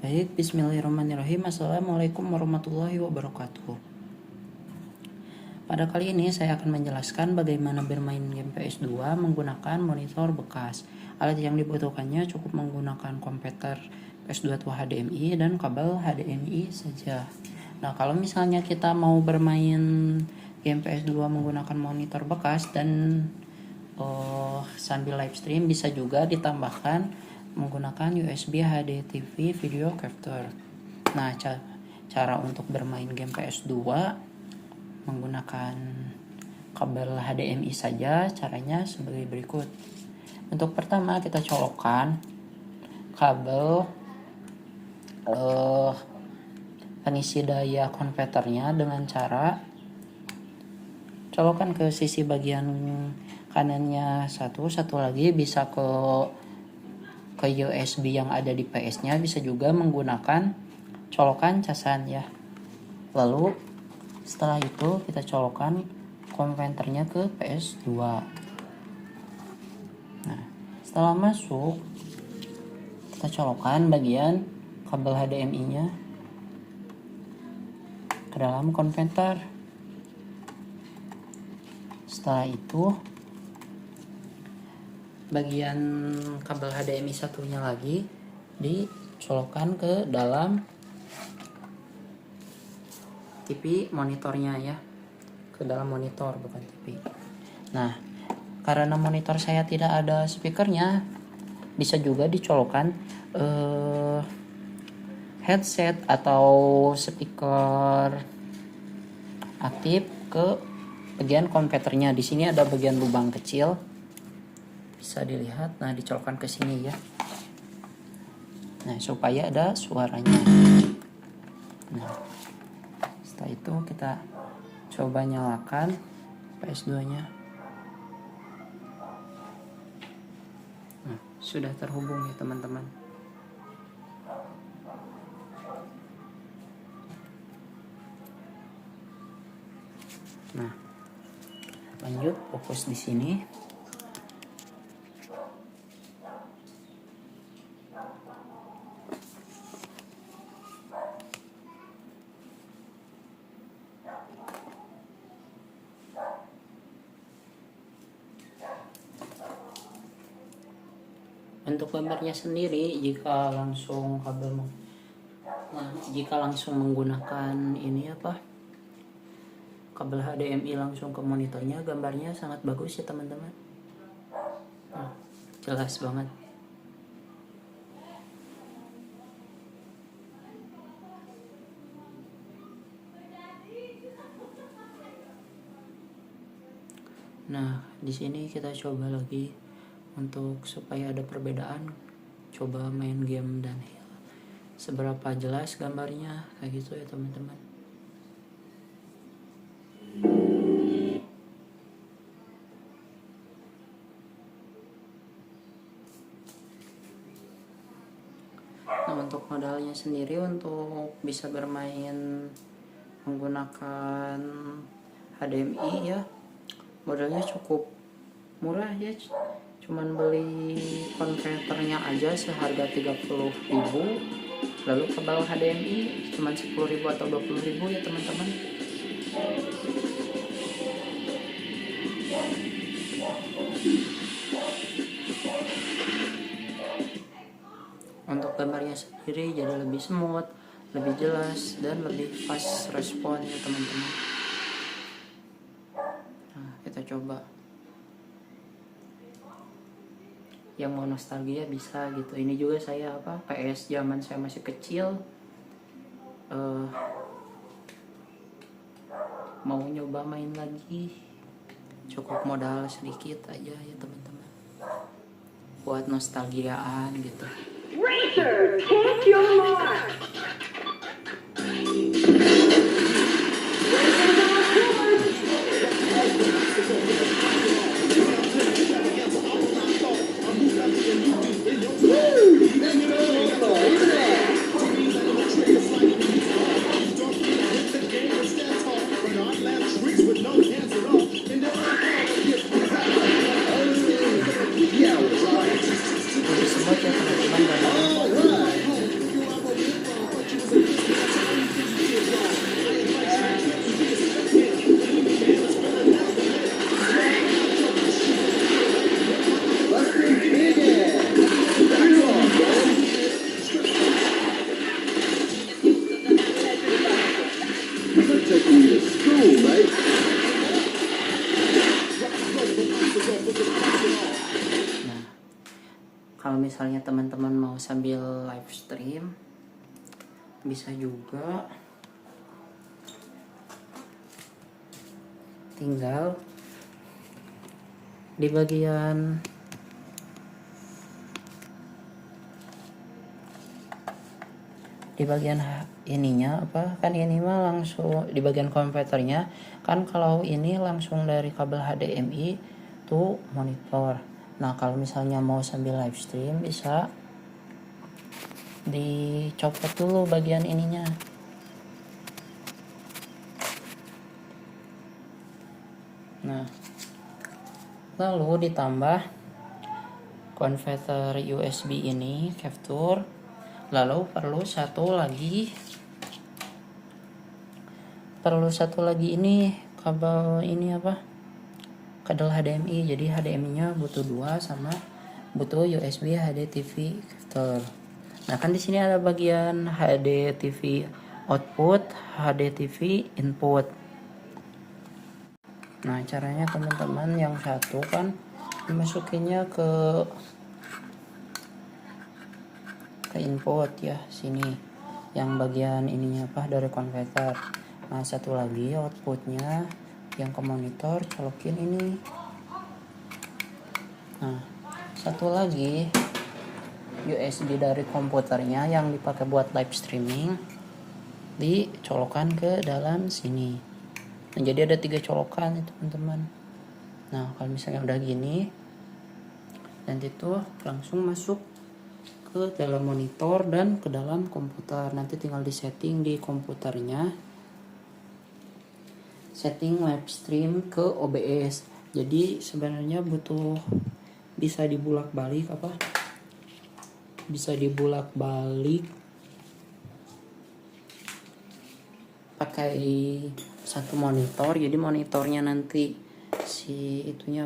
Baik, bismillahirrahmanirrahim. Assalamualaikum warahmatullahi wabarakatuh. Pada kali ini saya akan menjelaskan bagaimana bermain game PS2 menggunakan monitor bekas. Alat yang dibutuhkannya cukup menggunakan komputer PS2 tua HDMI dan kabel HDMI saja. Nah, kalau misalnya kita mau bermain game PS2 menggunakan monitor bekas dan sambil live stream, bisa juga ditambahkan menggunakan USB HD TV video capture. Nah, cara untuk bermain game PS2 menggunakan kabel HDMI saja, caranya sebagai berikut. Untuk pertama, kita colokkan kabel pengisi daya konverternya dengan cara colokkan ke sisi bagian kanannya satu lagi bisa ke USB yang ada di PS-nya, bisa juga menggunakan colokan casan ya. Lalu setelah itu kita colokkan konverternya ke PS2. Nah, setelah masuk kita colokkan bagian kabel HDMI-nya ke dalam konverter. Setelah itu bagian kabel HDMI satunya lagi dicolokkan ke dalam TV monitornya ya, ke dalam monitor bukan TV. Nah, karena monitor saya tidak ada speakernya, bisa juga dicolokkan headset atau speaker aktif ke bagian konverternya. Di sini ada bagian lubang kecil, bisa dilihat. Nah, dicolokkan ke sini ya. Nah, supaya ada suaranya. Nah, setelah itu kita coba nyalakan PS2-nya. Nah, sudah terhubung ya teman-teman. Nah, lanjut fokus di sini. Untuk gambarnya sendiri, jika langsung menggunakan kabel HDMI langsung ke monitornya, gambarnya sangat bagus ya teman-teman. Nah, jelas banget. Nah, di sini kita coba lagi untuk supaya ada perbedaan, coba main game dan seberapa jelas gambarnya, kayak gitu ya teman-teman. Nah, untuk modalnya sendiri untuk bisa bermain menggunakan HDMI ya, modalnya cukup murah ya. Cuman beli konverternya aja seharga 30.000, lalu kabel HDMI cuman 10.000 atau 20.000 ya teman-teman. Untuk gambarnya sendiri jadi lebih smooth, lebih jelas, dan lebih fast respon ya teman-teman. Nah, kita coba. Yang mau nostalgia bisa gitu. Ini juga saya PS zaman saya masih kecil, mau nyoba main lagi. Cukup modal sedikit aja ya teman-teman, buat nostalgiaan gitu. Racer, take your mark. Disebut ya teman-teman, misalnya teman-teman mau sambil live stream bisa juga, tinggal di bagian ininya apa kan, ini mah langsung di bagian konverternya kan. Kalau ini langsung dari kabel HDMI tuh monitor. Nah kalau misalnya mau sambil live stream bisa dicopot dulu bagian ininya. Nah lalu ditambah konverter USB ini capture. Lalu perlu satu lagi ini kabel ini apa, kabel HDMI. Jadi HDMI nya butuh 2 sama butuh USB HDTV capture. Nah kan di sini ada bagian HDTV output, HDTV input. Nah caranya teman-teman, yang satu kan dimasukinnya ke input ya, sini yang bagian ininya apa dari konverter. Nah satu lagi outputnya yang ke monitor, colokin ini. Nah satu lagi USB dari komputernya yang dipakai buat live streaming dicolokkan ke dalam sini. Nah jadi ada 3 colokan itu teman-teman. Nah kalau misalnya udah gini, nanti tuh langsung masuk ke dalam monitor dan ke dalam komputer. Nanti tinggal di setting di komputernya, setting live stream ke OBS. Jadi sebenarnya bisa dibulak-balik pakai satu monitor. Jadi monitornya nanti si itunya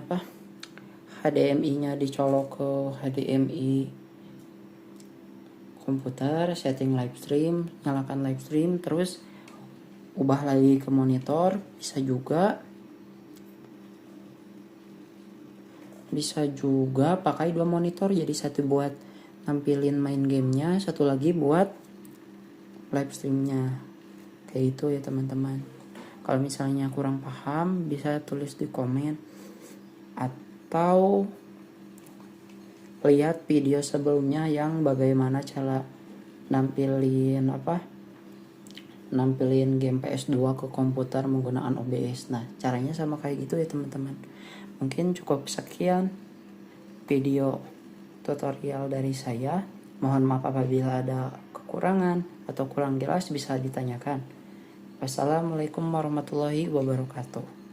HDMI-nya dicolok ke HDMI komputer, setting live stream, nyalakan live stream, terus ubah lagi ke monitor. Bisa juga pakai 2 monitor, jadi satu buat nampilin main gamenya, satu lagi buat live streamnya. Kayak itu ya teman-teman. Kalau misalnya kurang paham bisa tulis di komen atau lihat video sebelumnya yang bagaimana cara nampilin game PS2 ke komputer menggunakan OBS. Nah caranya sama kayak gitu ya teman-teman. Mungkin cukup sekian video tutorial dari saya. Mohon maaf apabila ada kekurangan atau kurang jelas bisa ditanyakan. Wassalamualaikum warahmatullahi wabarakatuh.